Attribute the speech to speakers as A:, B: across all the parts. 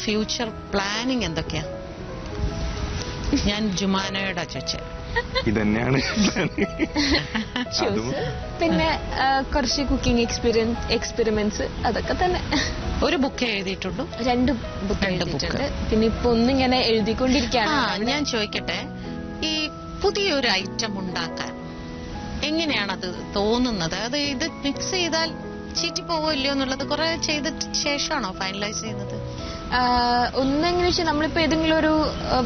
A: Future planning എന്തൊക്കെയാ? ഞാൻ ജുമാനയോടാ ചോദിച്ചത്.
B: ഇതന്നെയാണ്
C: പിന്നെ കുറച്ച് കുക്കിംഗ് എക്സ്പെരിമെന്റ്സ് അതൊക്കെ തന്നെ.
A: ഒരു ബുക്ക് എഴുതിയിട്ടുള്ളൂ?
C: 2 ബുക്ക് എഴുതിയിട്ടുണ്ട്. പിന്നെ ഇപ്പൊ ഒന്നിങ്ങനെ എഴുതിക്കൊണ്ടിരിക്കുകയാണ്.
A: ഞാൻ ചോദിക്കട്ടെ, ഈ പുതിയൊരു ഐറ്റം ഉണ്ടാക്കാൻ എങ്ങനെയാണത് തോന്നുന്നത്? അത് ഇത് മിക്സ് ചെയ്താൽ ചീറ്റി പോവില്ലയോ എന്നുള്ളത് കുറെ ചെയ്തിട്ട് ശേഷമാണോ ഫൈനലൈസ് ചെയ്യുന്നത്?
C: ഒന്നെങ്ങനെ വെച്ചാൽ നമ്മളിപ്പോ ഏതെങ്കിലും ഒരു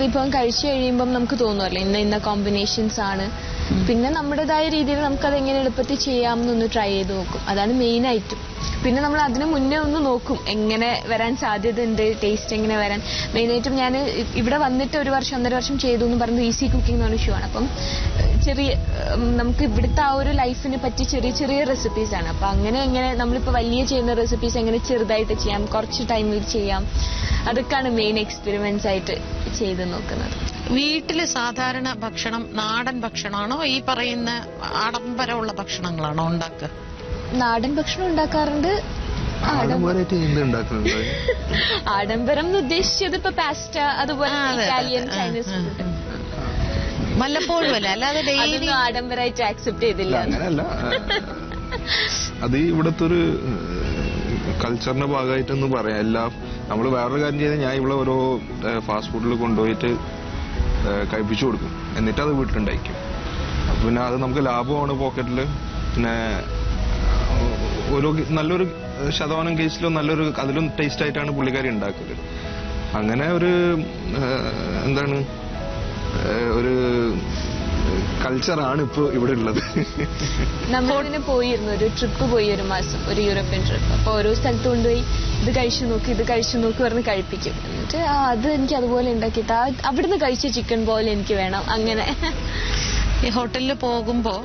C: വിഭവം കഴിച്ചു കഴിയുമ്പം നമുക്ക് തോന്നുമല്ലോ ഇന്ന കോമ്പിനേഷൻസ് ആണ്. പിന്നെ നമ്മുടേതായ രീതിയിൽ നമുക്കത് എങ്ങനെ എളുപ്പത്തിൽ ചെയ്യാമെന്നൊന്ന് ട്രൈ ചെയ്ത് നോക്കും. അതാണ് മെയിൻ ആയിട്ടും. പിന്നെ നമ്മൾ അതിന് മുന്നേ ഒന്ന് നോക്കും എങ്ങനെ വരാൻ സാധ്യത ഉണ്ട്, ടേസ്റ്റ് എങ്ങനെ വരാൻ. മെയിനായിട്ടും ഞാൻ ഇവിടെ വന്നിട്ട് 1 വർഷം 1.5 വർഷം ചെയ്തു എന്ന് പറയുന്നത് ഈസി കുക്കിംഗ് എന്ന് പറഞ്ഞ ഷോ ആണ്. അപ്പം ചെറിയ നമുക്ക് ഇവിടുത്തെ ആ ഒരു ലൈഫിനെ പറ്റി ചെറിയ ചെറിയ റെസിപ്പീസ് ആണ്. അപ്പൊ അങ്ങനെ നമ്മളിപ്പോ വലിയ ചെയ്യുന്ന റെസിപ്പീസ് എങ്ങനെ ചെറുതായിട്ട് ചെയ്യാം, കുറച്ച് ടൈമിൽ ചെയ്യാം, അതൊക്കെയാണ് മെയിൻ എക്സ്പെരിമെന്റ്സ് ആയിട്ട് ചെയ്ത് നോക്കുന്നത്.
A: വീട്ടില് സാധാരണ ഭക്ഷണം നാടൻ ഭക്ഷണമാണോ ഈ പറയുന്ന ആഡംബരമുള്ള ഭക്ഷണങ്ങളാണോ ഉണ്ടാക്കുക?
C: നാടൻ ഭക്ഷണം ഉണ്ടാക്കാറുണ്ട്. ആഡംബരം എന്ന് ഉദ്ദേശിച്ചത് ഇപ്പൊ പാസ്റ്റ, അതുപോലെ ഇറ്റാലിയൻ, ചൈനീസ് ഫുഡ്
A: വല്ലപ്പോഴും അല്ല, അല്ലാതെ ഡെയിലി
C: ആഡംബരമായിട്ട് ആക്സെപ്റ്റ് ചെയ്തില്ല.
B: അങ്ങനെയല്ല, അത് ഇവിടുത്തെ ഒരു കൾച്ചറിന്റെ ഭാഗമായിട്ടൊന്നും പറയാം. എല്ലാം നമ്മൾ വേറൊരു കാര്യം ചെയ്താൽ ഞാൻ ഇവിടെ ഓരോ ഫാസ്റ്റ് ഫുഡിൽ കൊണ്ടുപോയിട്ട് കഴിപ്പിച്ചു കൊടുക്കും, എന്നിട്ട് അത് വീട്ടിലുണ്ടായിരിക്കും. അപ്പൊ പിന്നെ അത് നമുക്ക് ലാഭമാണ് പോക്കറ്റില്. പിന്നെ ഓരോ നല്ലൊരു ശതമാനം കേസിലും നല്ലൊരു അതിലും ടേസ്റ്റ് ആയിട്ടാണ് പുള്ളിക്കാരി ഉണ്ടാക്കല്. അങ്ങനെ ഒരു എന്താണ് ഒരു കൾച്ചറാണ് ഇപ്പൊ ഇവിടെ ഉള്ളത്.
C: നമ്മളിങ്ങനെ പോയിരുന്നു, ഒരു ട്രിപ്പ് പോയി, 1 മാസം, ഒരു യൂറോപ്യൻ ട്രിപ്പ്. അപ്പൊ ഓരോ സ്ഥലത്ത് കൊണ്ടുപോയി ഇത് കഴിച്ചു നോക്കി പറഞ്ഞ് കഴിപ്പിക്കും. എന്നിട്ട് അത് എനിക്ക് അതുപോലെ ഉണ്ടാക്കിയിട്ട് അവിടുന്ന് കഴിച്ച ചിക്കൻ പോലെ എനിക്ക് വേണം. അങ്ങനെ
A: ഈ ഹോട്ടലിൽ പോകുമ്പോ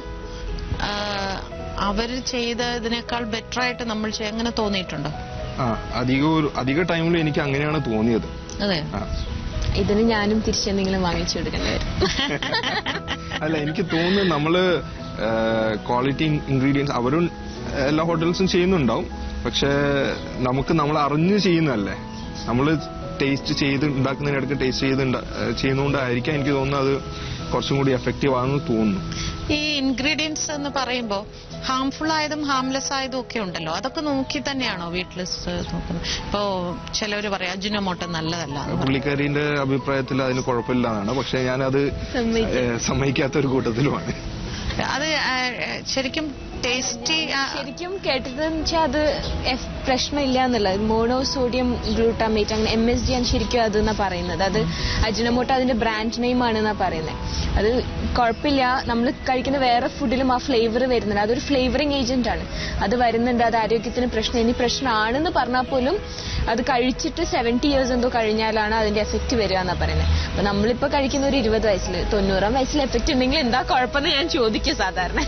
A: അവർ ചെയ്തതിനേക്കാൾ ബെറ്റർ ആയിട്ട് നമ്മൾ അങ്ങനെ തോന്നിയിട്ടുണ്ടോ?
B: അധിക ടൈമിൽ എനിക്ക് അങ്ങനെയാണ് തോന്നിയത്.
A: അതെ,
C: ഇതിന് ഞാനും തിരിച്ചെന്തെങ്കിലും വാങ്ങിച്ചു കൊടുക്കേണ്ടി വരും.
B: അല്ല, എനിക്ക് തോന്നുന്നു നമ്മള് ക്വാളിറ്റി ഇൻഗ്രീഡിയൻസ് അവരും എല്ലാ ഹോട്ടൽസും ചെയ്യുന്നുണ്ടാവും. പക്ഷെ നമ്മൾ അറിഞ്ഞ് ചെയ്യുന്നതല്ലേ, നമ്മള് ടേസ്റ്റ് ചെയ്ത് ഉണ്ടാക്കുന്നതിനിടയ്ക്ക് ടേസ്റ്റ് ചെയ്യുന്നതുകൊണ്ടായിരിക്കാം എനിക്ക് തോന്നുന്നത് അത് കുറച്ചും കൂടി എഫക്റ്റീവ് ആണെന്ന് തോന്നുന്നു.
A: ഈ ഇൻഗ്രീഡിയൻസ് എന്ന് പറയുമ്പോൾ ഹാംഫുൾ ആയതും ഹാംലെസ് ആയതും ഒക്കെ ഉണ്ടല്ലോ, അതൊക്കെ നോക്കി തന്നെയാണോ വീട്ടിൽ നോക്കുന്നത്? ഇപ്പോ ചിലവര് പറയാം അജിനോമോട്ടോ നല്ലതല്ല.
B: പുള്ളിക്കാരിന്റെ അഭിപ്രായത്തിൽ അതിന് കുഴപ്പമില്ല എന്നാണ്, പക്ഷെ ഞാനത് സമ്മതിക്കാത്ത ഒരു കൂട്ടത്തിലുമാണ്.
A: അത് ശരിക്കും ടേസ്റ്റി
C: ശരിക്കും കേട്ടതെന്ന് വെച്ചാൽ അത് പ്രശ്നമില്ല എന്നുള്ളത്. മോണോസോഡിയം ഗ്ലൂട്ടാമേറ്റ്, അങ്ങനെ MSG ആണ് ശരിക്കും അതെന്നാ പറയുന്നത്. അത് അജിനോമോട്ടോ അതിന്റെ ബ്രാൻഡ് നെയിം ആണെന്നാ പറയുന്നത്. അത് കുഴപ്പമില്ല, നമ്മൾ കഴിക്കുന്ന വേറെ ഫുഡിലും ആ ഫ്ലേവർ വരുന്നുണ്ട്. അതൊരു ഫ്ലേവറിംഗ് ഏജന്റ് ആണ്, അത് വരുന്നുണ്ട്. അത് ആരോഗ്യത്തിന് ഇനി പ്രശ്നമാണെന്ന് പറഞ്ഞാൽ പോലും അത് കഴിച്ചിട്ട് 70 years എന്തോ കഴിഞ്ഞാലാണ് അതിന്റെ എഫക്ട് വരിക എന്നാ പറയുന്നത്. അപ്പൊ നമ്മളിപ്പോ കഴിക്കുന്ന ഒരു 20 വയസ്സിൽ 90-ആം വയസ്സിൽ എഫക്ട് ഉണ്ടെങ്കിൽ എന്താ കുഴപ്പമെന്ന് ഞാൻ ചോദിക്കും സാധാരണ.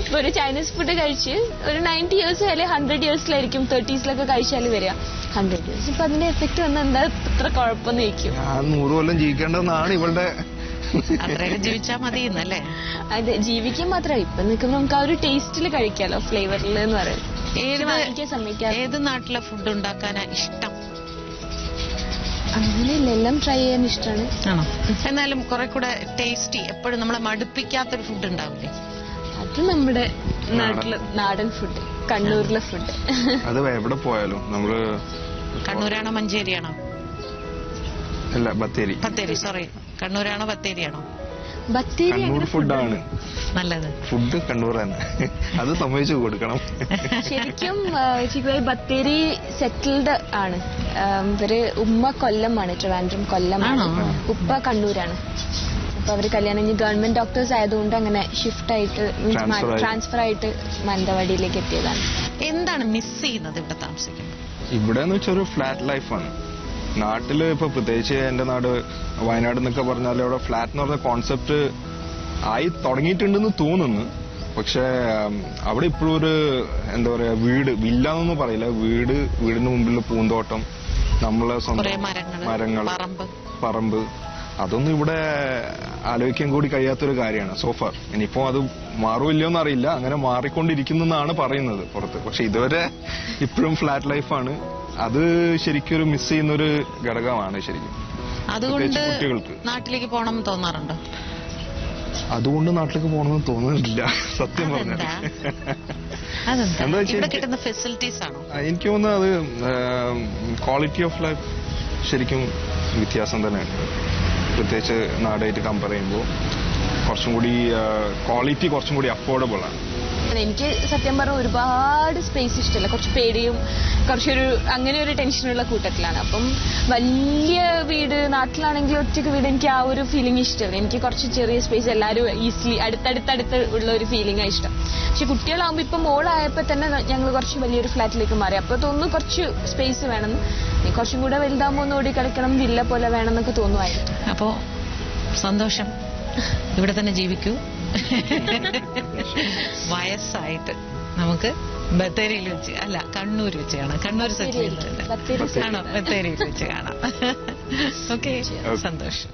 C: ഇപ്പൊ ഒരു ചൈനീസ് ഫുഡ് കഴിച്ച് ഒരു 90 years അല്ലെങ്കിൽ 100 yearsലായിരിക്കും 30s കഴിച്ചാൽ വരിക. 100 years ഇപ്പൊ അതിന്റെ എഫക്ട് വന്നാൽ എന്താ ഇത്ര കുഴപ്പമെന്ന് ചോദിക്കും.
B: 100 കൊല്ലം ജീവിക്കേണ്ടതെന്നാണ് ഇവളുടെ.
A: അത്രയൊക്കെ ജീവിച്ചാൽ മതി എന്നല്ലേ?
C: അതെ, ജീവിക്കാൻ മാത്രമല്ല ഇപ്പൊ നിൽക്കുമ്പോൾ നമുക്ക് ആ ഒരു ടേസ്റ്റിൽ കഴിക്കാലോ, ഫ്ലേവറിൽ എന്ന് പറയും.
A: ഏത് നാട്ടിലെ ഫുഡ് ഉണ്ടാക്കാനാ ഇഷ്ടം?
C: അങ്ങനെയല്ല, എല്ലാം ട്രൈ ചെയ്യാൻ ഇഷ്ടമാണ്.
A: ആണോ? എന്നാലും കുറെ കൂടെ ടേസ്റ്റി, എപ്പോഴും നമ്മളെ മടുപ്പിക്കാത്തൊരു ഫുഡ് ഉണ്ടാവില്ലേ?
C: അത് നമ്മുടെ നാടൻ ഫുഡ്, കണ്ണൂരിലെ ഫുഡ്.
B: അത് എവിടെ പോയാലും നമ്മള്.
A: കണ്ണൂരാണോ മഞ്ചേരിയാണോ?
B: അല്ല, ബത്തേരി.
A: സോറി, കണ്ണൂരാണോ ബത്തേരിയാണോ?
C: ബത്തേരി
B: കണ്ണൂർ ഫുഡാണ്
A: നല്ലത്.
B: ഫുഡ് കണ്ണൂർ തന്നെ, അത് സമ്മതിച്ചു കൊടുക്കണം.
C: ശരിക്കും ബത്തേരി സെറ്റിൽഡ് ആണ്. ഇവര് ഉമ്മ കൊല്ലമാണ്, ട്രിവാൻഡ്രം കൊല്ലമാണ്, ഉപ്പ കണ്ണൂരാണ്. അപ്പൊ അവര് കല്യാണം കഴിഞ്ഞ് ഗവൺമെന്റ് ഡോക്ടേഴ്സ് ആയതുകൊണ്ട് അങ്ങനെ ഷിഫ്റ്റ് ആയിട്ട് ട്രാൻസ്ഫർ ആയിട്ട് മാനന്തവാടിയിലേക്ക് എത്തിയതാണ്.
A: എന്താണ് മിസ് ചെയ്യുന്നത് ഇവിടെ താമസിക്കുന്നത്?
B: ഇവിടെ എന്ന് വെച്ചാൽ ഒരു ഫ്ലാറ്റ് ലൈഫാണ്. നാട്ടില് ഇപ്പൊ പ്രത്യേകിച്ച് എന്റെ നാട് വയനാട് എന്നൊക്കെ പറഞ്ഞാൽ അവിടെ ഫ്ലാറ്റ് എന്ന് പറഞ്ഞ കോൺസെപ്റ്റ് ആയി തുടങ്ങിയിട്ടുണ്ടെന്ന് തോന്നുന്നു. പക്ഷെ അവിടെ ഇപ്പോഴും ഒരു എന്താ പറയാ, വില്ല എന്നൊന്നും പറയില്ല, വീടിന് മുമ്പിൽ പൂന്തോട്ടം, നമ്മളെ സ്വന്തം മരങ്ങൾ, പറമ്പ്, അതൊന്നും ഇവിടെ ആലോചിക്കാൻ കൂടി കഴിയാത്തൊരു കാര്യമാണ് സോഫാർ. ഇനിയിപ്പോ അത് മാറുമില്ലയോന്ന് അറിയില്ല, അങ്ങനെ മാറിക്കൊണ്ടിരിക്കുന്നെന്നാണ് പറയുന്നത് പുറത്ത്. പക്ഷെ ഇതുവരെ ഇപ്പോഴും ഫ്ലാറ്റ് ലൈഫാണ്. അത് ശരിക്കും ഒരു മിസ് ചെയ്യുന്ന ഒരു ഘടകമാണ് ശരിക്കും.
A: അതുകൊണ്ട്
B: കുട്ടികൾക്ക്
A: നാട്ടിലേക്ക് പോകണം തോന്നാറുണ്ടോ?
B: അതുകൊണ്ട് നാട്ടിലേക്ക് പോകണമെന്ന് തോന്നുന്നില്ല സത്യം പറഞ്ഞാൽ.
A: എന്താ ഇവിടെ കിട്ടുന്ന ഫെസിലിറ്റീസ് ആണോ?
B: എനിക്ക് തോന്നുന്നത് അത് ക്വാളിറ്റി ഓഫ് ലൈഫ് ശരിക്കും വ്യത്യാസം തന്നെയാണ്. പ്രത്യേകിച്ച് നാടായിട്ട് കമ്പയർ ചെയ്യുമ്പോൾ കുറച്ചും കൂടി ക്വാളിറ്റി കുറച്ചും കൂടി അഫോർഡബിൾ ആണ്.
C: എനിക്ക് സത്യം പറഞ്ഞ ഒരുപാട് സ്പേസ് ഇഷ്ടമല്ല. കുറച്ച് പേടിയും കുറച്ചൊരു അങ്ങനെ ഒരു ടെൻഷനുള്ള കൂട്ടത്തിലാണ്. അപ്പം വലിയ വീട്, നാട്ടിലാണെങ്കിൽ ഒറ്റയ്ക്ക് വീട്, എനിക്ക് ആ ഒരു ഫീലിംഗ് ഇഷ്ടമല്ല. എനിക്ക് കുറച്ച് ചെറിയ സ്പേസ്, എല്ലാവരും ഈസിലി അടുത്തടുത്തടുത്ത് ഉള്ള ഒരു ഫീലിംഗാണ് ഇഷ്ടം. പക്ഷെ കുട്ടികളാകുമ്പോൾ ഇപ്പം മോളായപ്പോൾ തന്നെ ഞങ്ങൾ കുറച്ച് വലിയൊരു ഫ്ലാറ്റിലേക്ക് മാറി. അപ്പോൾ തോന്നുന്നു കുറച്ച് സ്പേസ് വേണം, കുറച്ചും കൂടെ വലുതാകുമ്പോൾ ഒന്ന് ഓടി കളിക്കണം, വില്ല പോലെ വേണം എന്നൊക്കെ തോന്നുമായിരുന്നു.
A: അപ്പോ സന്തോഷം, ഇവിടെ തന്നെ ജീവിക്കൂ. വയസ്സായിട്ട് നമുക്ക് ബത്തേരിയിൽ വെച്ച് അല്ല കണ്ണൂർ വെച്ച് കാണാം. കണ്ണൂർ സെറ്റിൽ ആണോ? ബത്തേരിയിൽ വെച്ച് കാണാം. ഓക്കെ, സന്തോഷം.